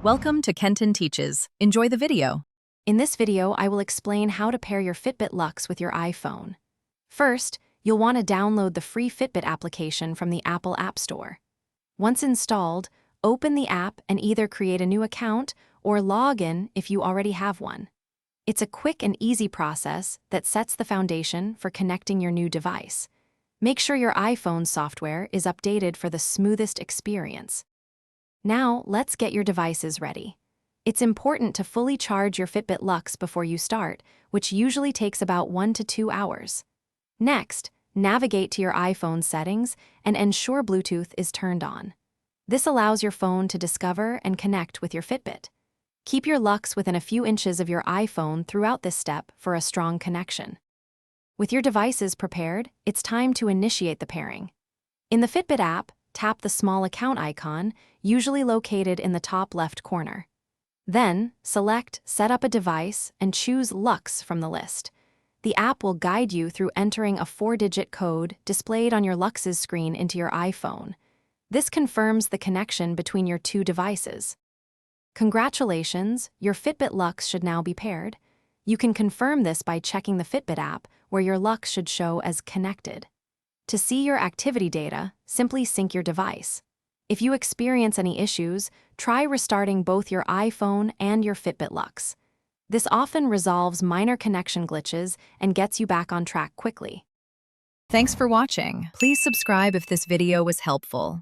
Welcome to Kenton Teaches. Enjoy the video. In this video, I will explain how to pair your Fitbit Luxe with your iPhone. First, you'll want to download the free Fitbit application from the Apple App Store. Once installed, open the app and either create a new account or log in if you already have one. It's a quick and easy process that sets the foundation for connecting your new device. Make sure your iPhone software is updated for the smoothest experience. Now, let's get your devices ready. It's important to fully charge your Fitbit Luxe before you start, which usually takes about 1 to 2 hours. Next, navigate to your iPhone settings and ensure Bluetooth is turned on. This allows your phone to discover and connect with your Fitbit. Keep your Luxe within a few inches of your iPhone throughout this step for a strong connection. With your devices prepared, it's time to initiate the pairing. In the Fitbit app, tap the small account icon, usually located in the top left corner. Then, select Set up a device and choose Luxe from the list. The app will guide you through entering a 4-digit code displayed on your Luxe's screen into your iPhone. This confirms the connection between your two devices. Congratulations, your Fitbit Luxe should now be paired. You can confirm this by checking the Fitbit app, where your Luxe should show as connected. To see your activity data, simply sync your device. If you experience any issues, try restarting both your iPhone and your Fitbit Luxe. This often resolves minor connection glitches and gets you back on track quickly. Thanks for watching. Please subscribe if this video was helpful.